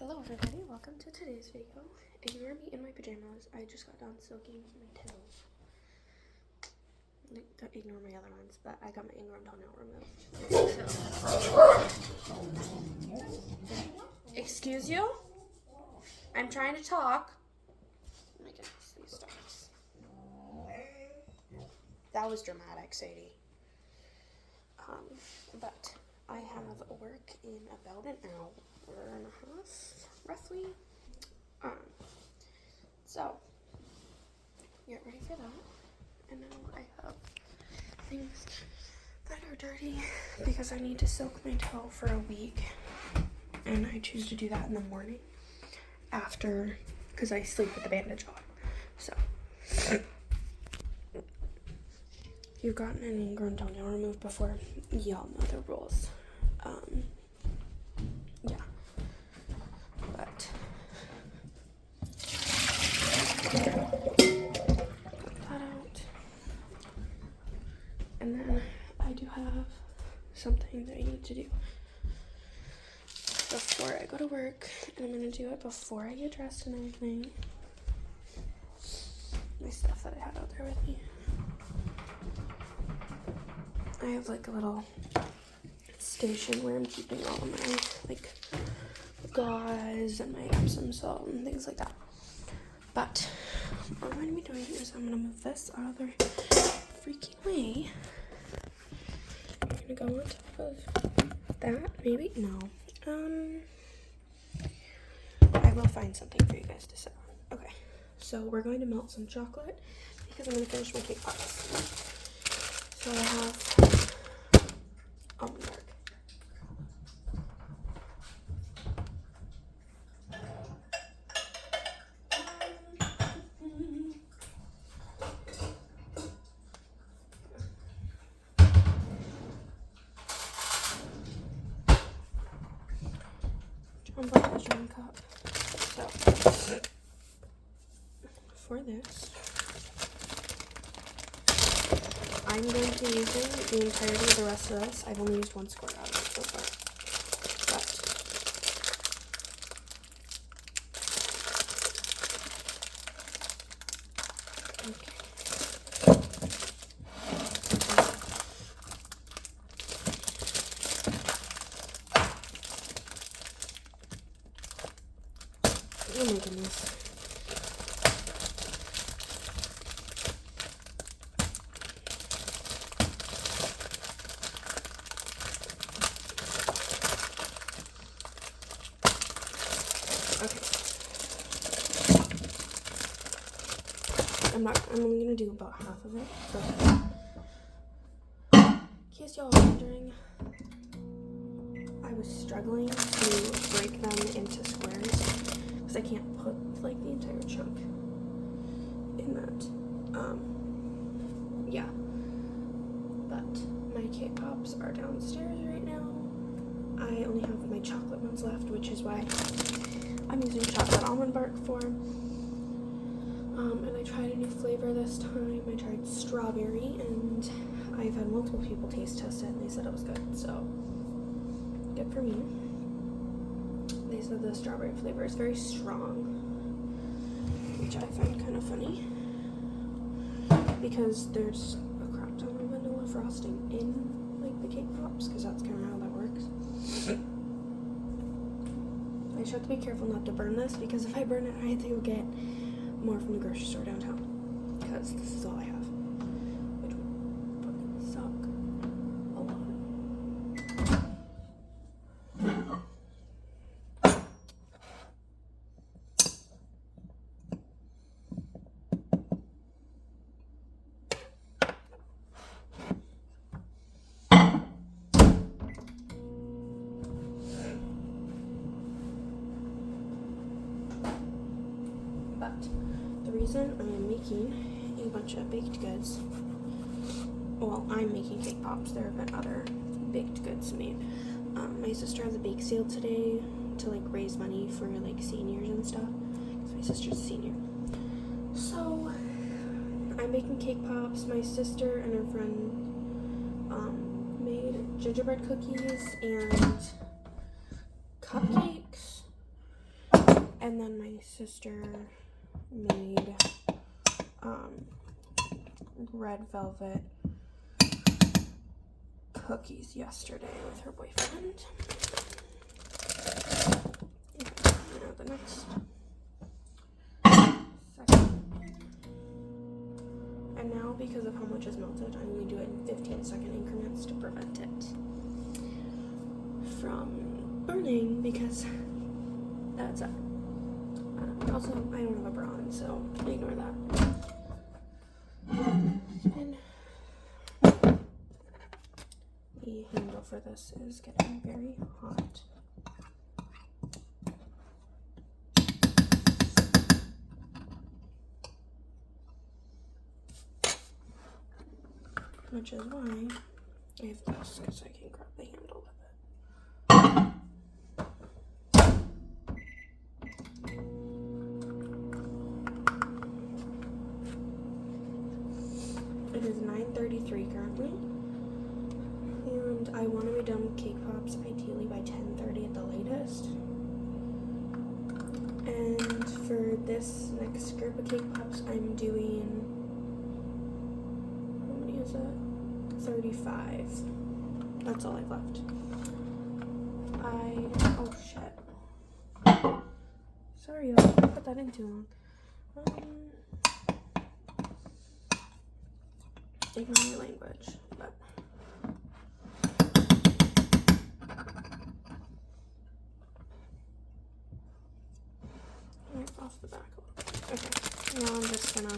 Hello everybody, welcome to today's video. Ignore me in my pajamas. I just got done soaking my toes. Don't ignore my other ones, but I got my ingrown toenail removed. So, excuse you? I'm trying to talk. Oh my goodness, these dogs. That was dramatic, Sadie. But I have work in about an hour and a half, roughly. So get ready for that. And now I have things that are dirty because I need to soak my toe for a week, and I choose to do that in the morning after, because I sleep with the bandage on. So if you've gotten an ingrown toenail removed before, y'all know the rules. Yeah, but put that out, and then I do have something that I need to do before I go to work, and I'm gonna do it before I get dressed and everything. My stuff that I had out there with me. I have like a little station where I'm keeping all of my like gauze and my Epsom salt and things like that. But what I'm going to be doing is I'm going to move this out of the freaking way. I'm going to go on top of that, maybe? No. I will find something for you guys to sit on. Okay, so we're going to melt some chocolate because I'm going to finish my cake pops. So I have almond milk. Jumbo measuring cup. So for this, I'm going to be using the entirety of the rest of this. I've only used one squirt out of it so far. But okay. Oh my goodness. Okay. I'm only gonna do about half of it. So, in case y'all are wondering, I was struggling to break them into squares because I can't put like the entire chunk in that. Yeah. But my cake pops are downstairs right now. I only have my chocolate ones left, which is why I'm using chocolate almond bark for. And I tried a new flavor this time. I tried strawberry, and I've had multiple people taste test it, and they said it was good. So good for me. They said the strawberry flavor is very strong, which I find kind of funny because there's a crap ton of vanilla frosting in like the cake pops, because that's kind of how that works. I should have to be careful not to burn this, because if I burn it, I have to go get more from the grocery store downtown, because this is all I have, which would fucking suck a lot. But the reason I am making a bunch of baked goods, well, I'm making cake pops. There have been other baked goods made. My sister has a bake sale today to like raise money for like seniors and stuff, because my sister's a senior. So I'm making cake pops. My sister and her friend made gingerbread cookies and cupcakes. And then my sister made red velvet cookies yesterday with her boyfriend. Now the next second. And now, because of how much is melted, I'm going to do it in 15-second increments to prevent it from burning, because that's it. Also, I don't have a bra on, so ignore that. And the handle for this is getting very hot. Which is why I have this, because I can grab the handle with it. It is 9:33 currently, and I want to be done with cake pops ideally by 10:30 at the latest. And for this next group of cake pops, I'm doing, how many is it? 35. That's all I've left. Oh shit. Sorry, y'all, I put that in too long. Ignore my language, but right off the back a little bit. Okay, now I'm just gonna,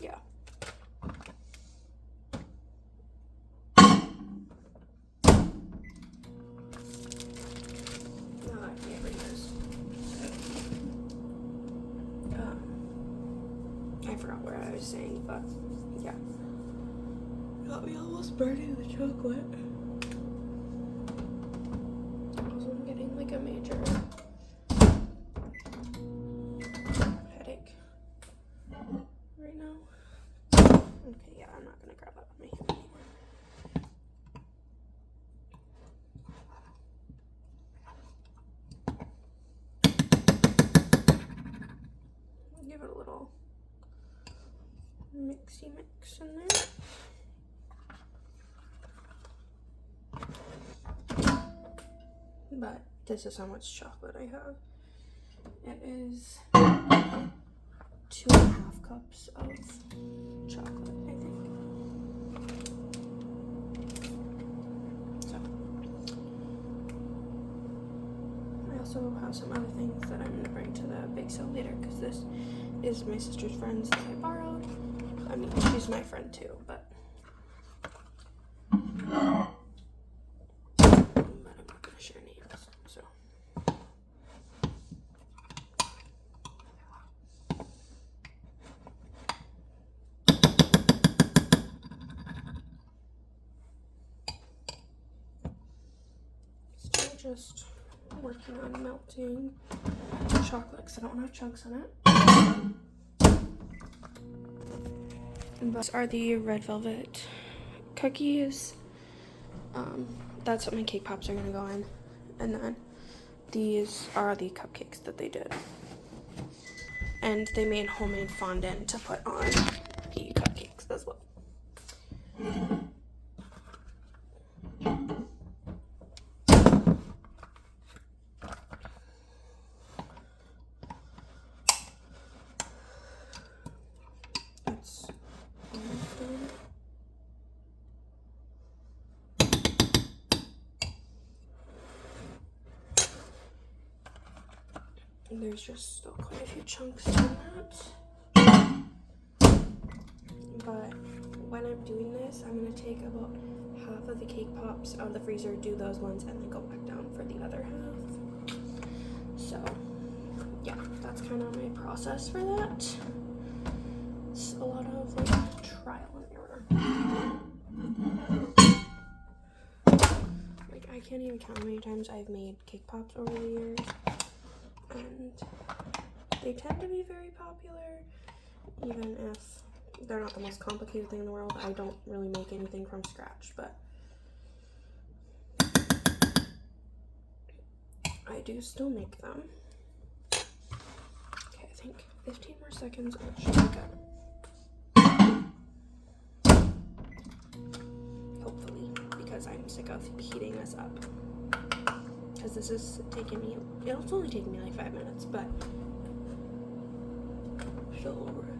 yeah. Now that can't reuse. I forgot what I was saying, but yeah. Got me almost burning the chocolate. Also, I'm getting like a major headache right now. Okay, yeah, I'm not gonna grab that with my hand anymore. Give it a little mixy mix in there. But this is how much chocolate I have. It is 2.5 cups of chocolate, I think. So I also have some other things that I'm gonna bring to the bake sale later, because this is my sister's friends that I borrowed. I mean, she's my friend too, but I'm not gonna share names, so. Still just working on melting chocolate, because I don't want to have chunks on it. These are the red velvet cookies. That's what my cake pops are gonna go in. And then these are the cupcakes that they did. And they made homemade fondant to put on the cupcakes as well. There's just still quite a few chunks in that. But when I'm doing this, I'm going to take about half of the cake pops out of the freezer, do those ones, and then go back down for the other half. So, yeah, that's kind of my process for that. It's a lot of like trial and error. Like, I can't even count how many times I've made cake pops over the years. And they tend to be very popular, even if they're not the most complicated thing in the world. I don't really make anything from scratch, but I do still make them. Okay, I think 15 more seconds and it should be good. Hopefully, because I'm sick of heating this up. Because this is taking me, it's only taking me like 5 minutes, but still over it.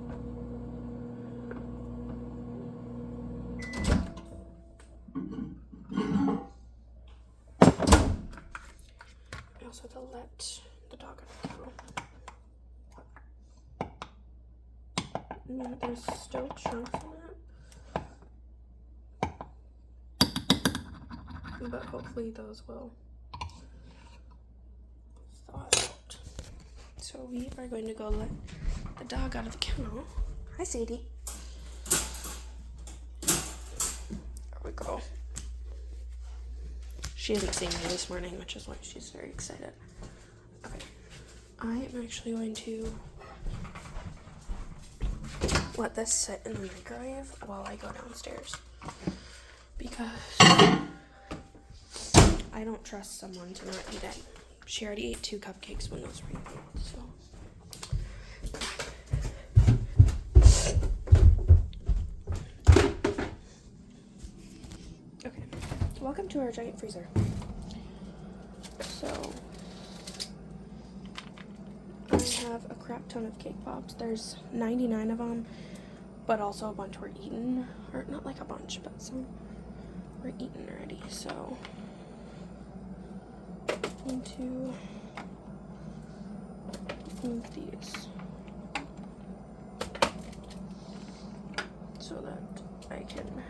I also have to let the dog out of the kennel. There's still chunks in it, but hopefully those will thaw out. So we are going to go let the dog out of the kennel. Hi, Sadie. There we go. She hasn't seen me this morning, which is why she's very excited. Okay, I am actually going to let this sit in the microwave while I go downstairs, because I don't trust someone to not eat it. She already ate 2 cupcakes when those were eaten, so. Okay, welcome to our giant freezer. So, I have a crap ton of cake pops. There's 99 of them, but also a bunch were eaten, or not like a bunch, but some were eaten already, so I'm going to move these so that I can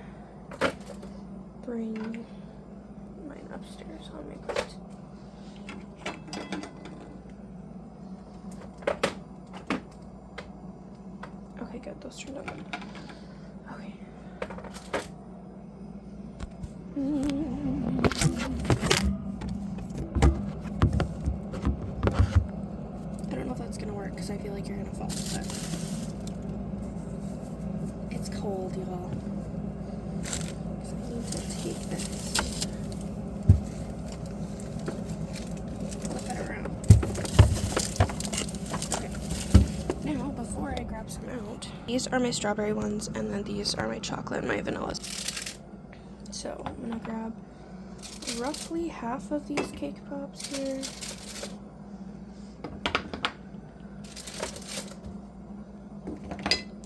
bring mine upstairs on my plate. Okay, good, those turned out good. Okay. I don't know if that's gonna work because I feel like you're gonna fall, but it's cold, y'all. So I need to take this, flip it around. Okay. Now, before I grab some out, these are my strawberry ones, and then these are my chocolate and my vanilla. So I'm gonna grab roughly half of these cake pops here.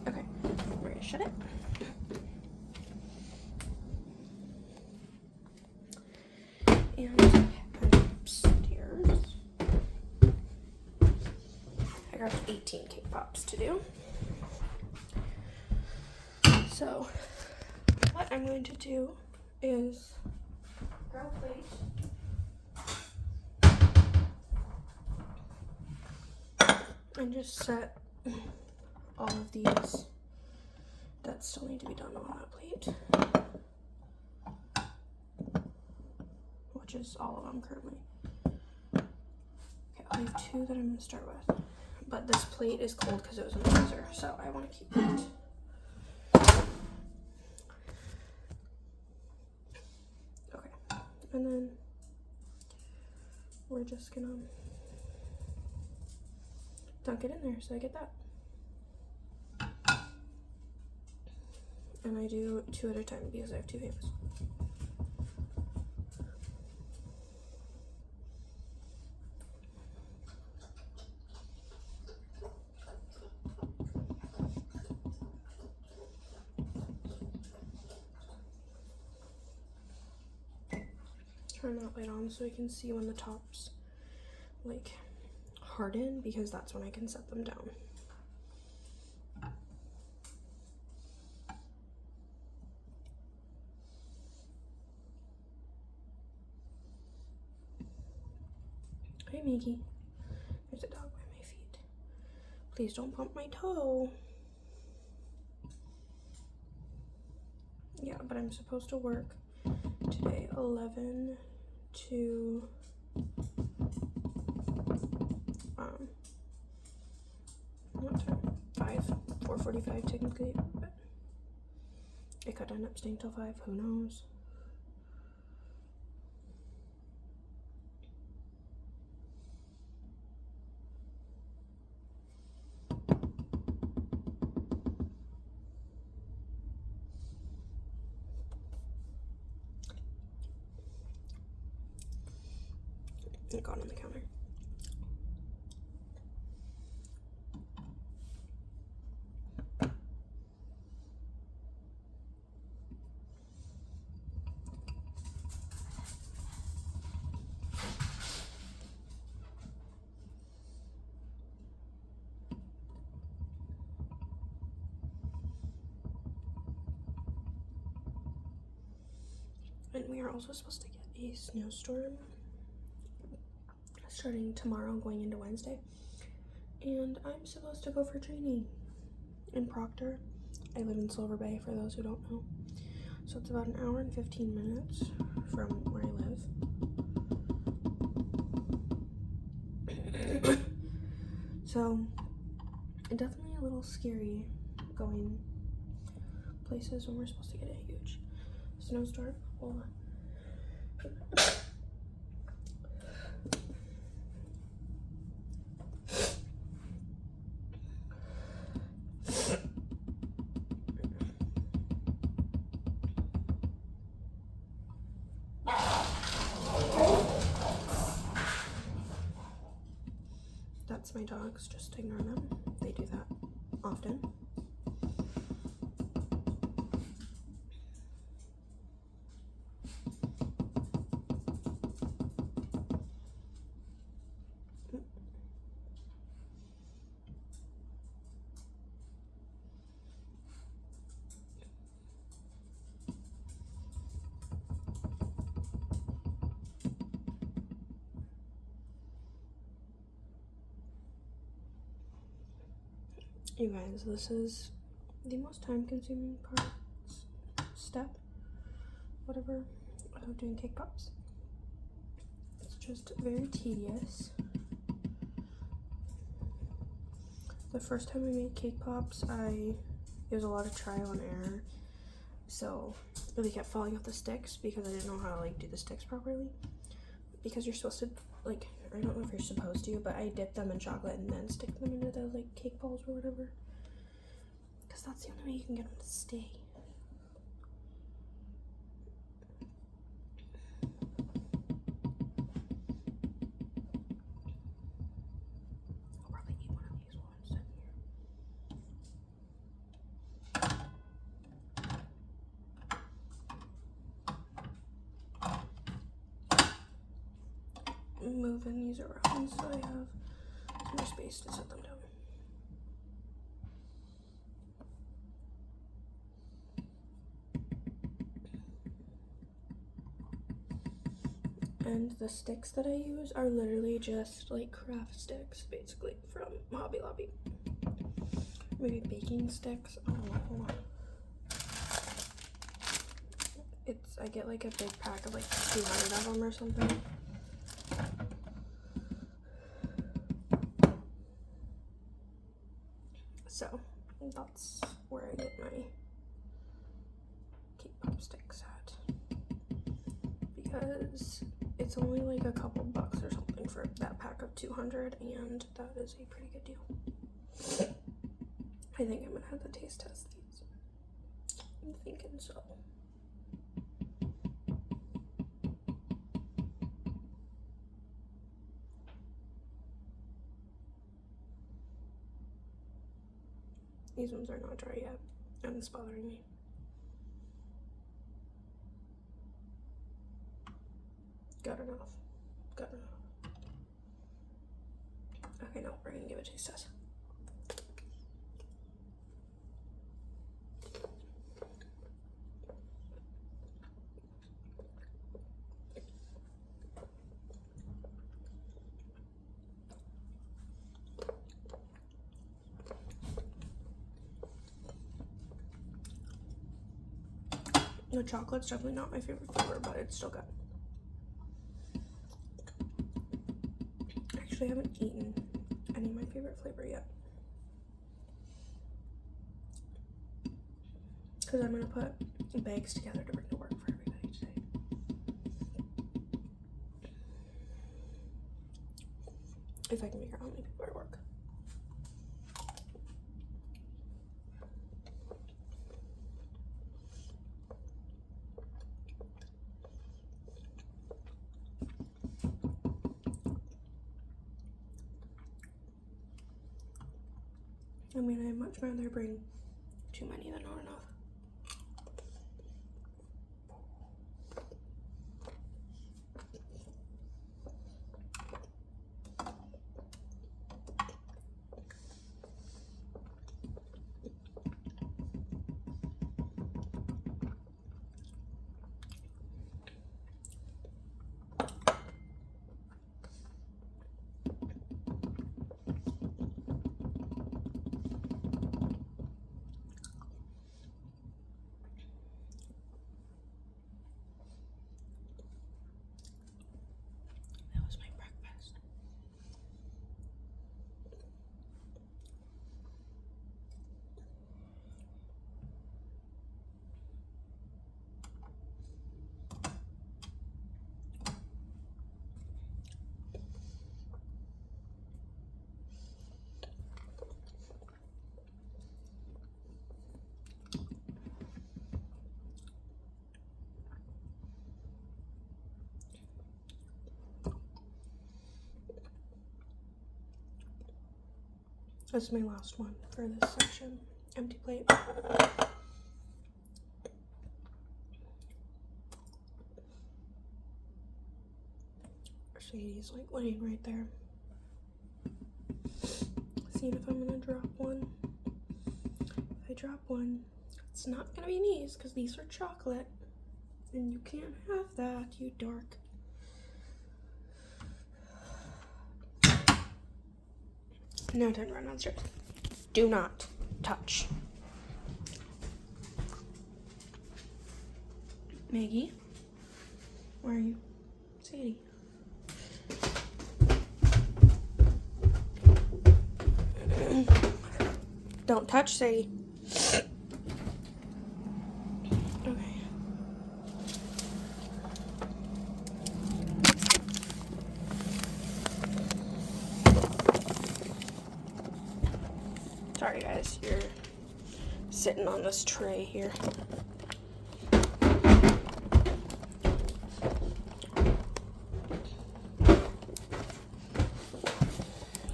Okay, we're gonna shut it. And head upstairs. I got 18 cake pops to do. So what I'm going to do is grab a plate. And just set all of these that still need to be done on that plate, which is all of them currently. Okay, I'll leave 2 that I'm going to start with, but this plate is cold because it was in the freezer, so I want to keep it. Okay, and then we're just going to dunk it in there, so I get that. And I do 2 at a time because I have 2 hands. Turn that light on so I can see when the tops like harden, because that's when I can set them down. Hey Mickey, there's a dog by my feet. Please don't bump my toe. Yeah, but I'm supposed to work today 11 to what time? 4:45 technically, but it could end up staying till 5, who knows. and gone on the counter. And we are also supposed to get a snowstorm starting tomorrow going into Wednesday. And I'm supposed to go for training in Proctor. I live in Silver Bay, for those who don't know. So it's about an hour and 15 minutes from where I live. So definitely a little scary going places when we're supposed to get a huge snowstorm. Hold on. That's my dogs, just ignore them. They do that often. You guys, this is the most time-consuming step, whatever, of doing cake pops. It's just very tedious. The first time I made cake pops, it was a lot of trial and error. So they kept falling off the sticks because I didn't know how to do the sticks properly. Because you're supposed to I don't know if you're supposed to, but I dip them in chocolate and then stick them into the cake balls or whatever. Because that's the only way you can get them to stay. I'll probably eat one of these while I'm sitting here. Moving these around so I have some more space to set them down. And the sticks that I use are literally just craft sticks, basically, from Hobby Lobby. Maybe baking sticks. I don't know. Hold on. I get a big pack of 200 of them or something. So that's where I get my cake pop sticks at, because it's only a couple bucks or something for that pack of 200, and that is a pretty good deal. I think I'm gonna have to taste test these. I'm thinking so. These ones are not dry yet, and it's bothering me. Good enough. Good enough. Okay, no, we're gonna give it a taste test. The chocolate's definitely not my favorite flavor, but it's still good. Actually, I haven't eaten any of my favorite flavor yet, because I'm gonna put bags together to bring to work for everybody today. If I can figure out how many people are at work. mean, I'd much rather bring too many than not enough. That was my breakfast. This is my last one for this section. Empty plate. Sadie's like laying right there. Seeing if I'm gonna drop one. If I drop one, it's not gonna be these because these are chocolate. And you can't have that, you dork. Now time to run downstairs. Do not touch. Maggie? Where are you? Sadie. Don't touch, Sadie. Okay. Sorry guys, you're sitting on this tray here.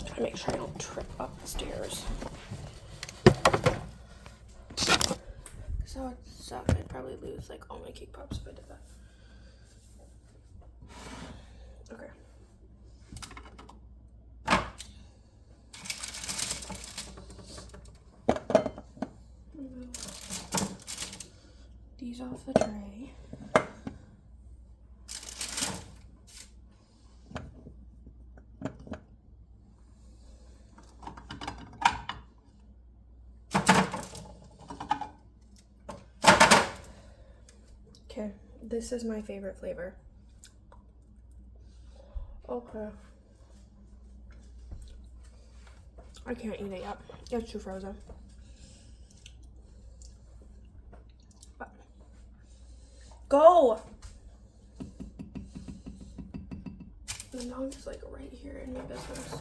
Gotta make sure I don't trip up the stairs. So it sucked. I'd probably lose like all my cake pops if I did that. Okay. Remove these off the tray. Okay, this is my favorite flavor. Okay. I can't eat it yet. It's too frozen. But go! The dog is like right here in my business.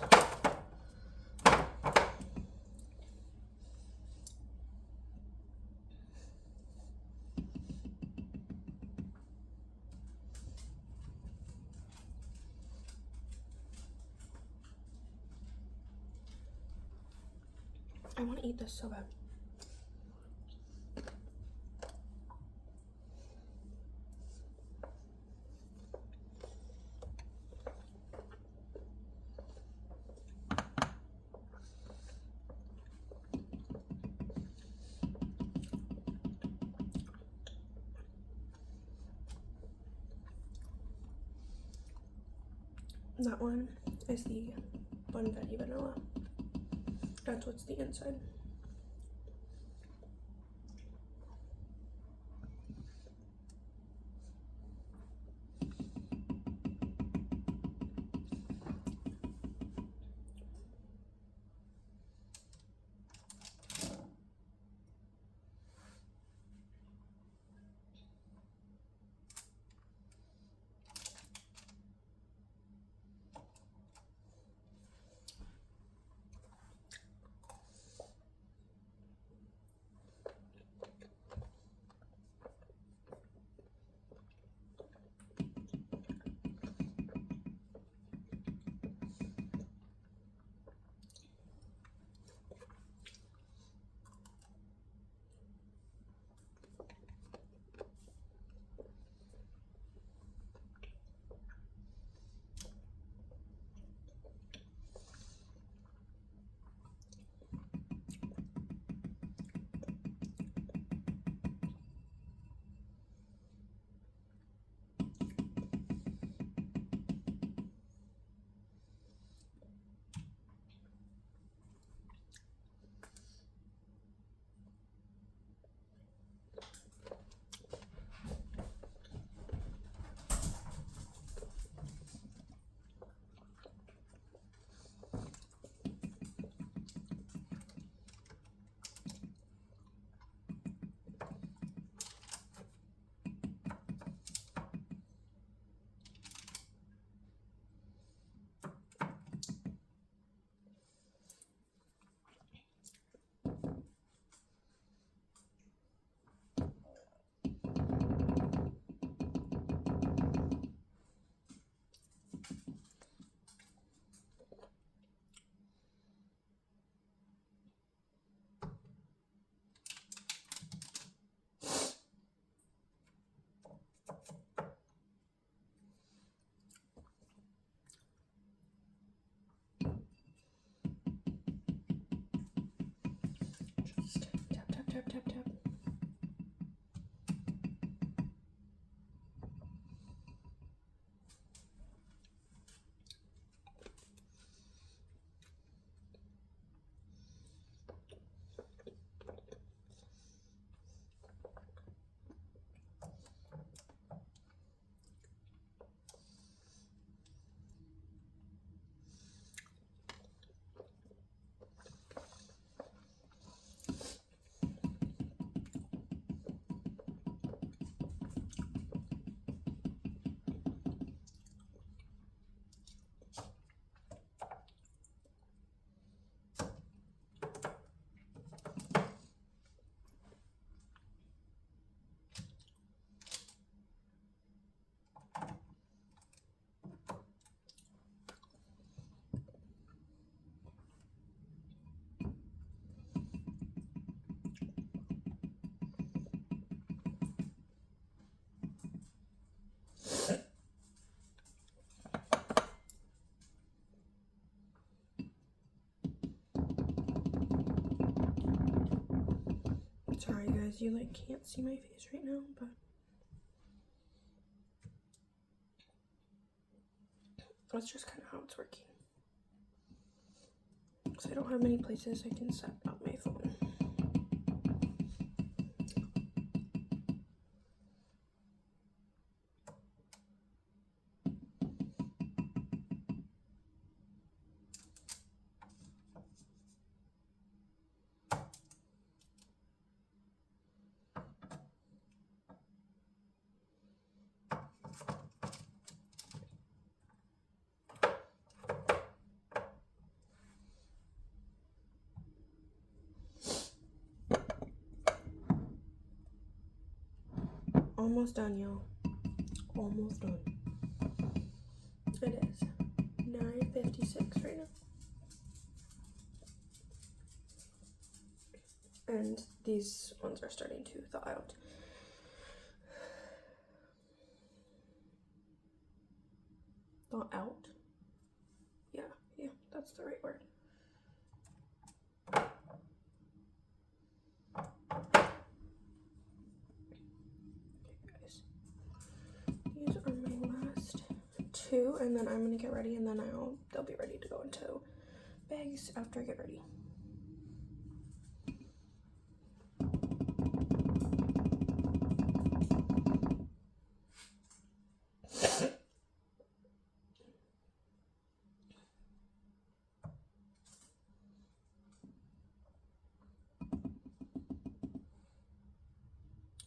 I want to eat this so bad. That one is the Bonfetti vanilla. That's what's the inside. realize you like can't see my face right now, but that's just kind of how it's working. So I don't have many places I can set up my phone. Almost done, y'all. Almost done. It is 9:56 right now. And these ones are starting to thaw out. Thaw out? Yeah, that's the right word. Guys, these are my last two, and then I'm gonna get ready, and then they'll be ready to go into bags after I get ready.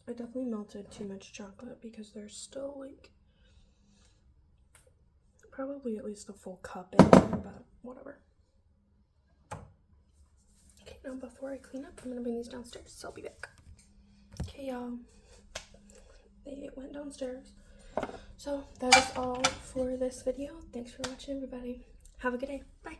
I definitely melted too much chocolate because there's still like probably at least a full cup in there, but whatever. Okay, now before I clean up, I'm gonna bring these downstairs, so I'll be back. Okay, y'all, they went downstairs. So that is all for this video. Thanks for watching, everybody. Have a good day. Bye.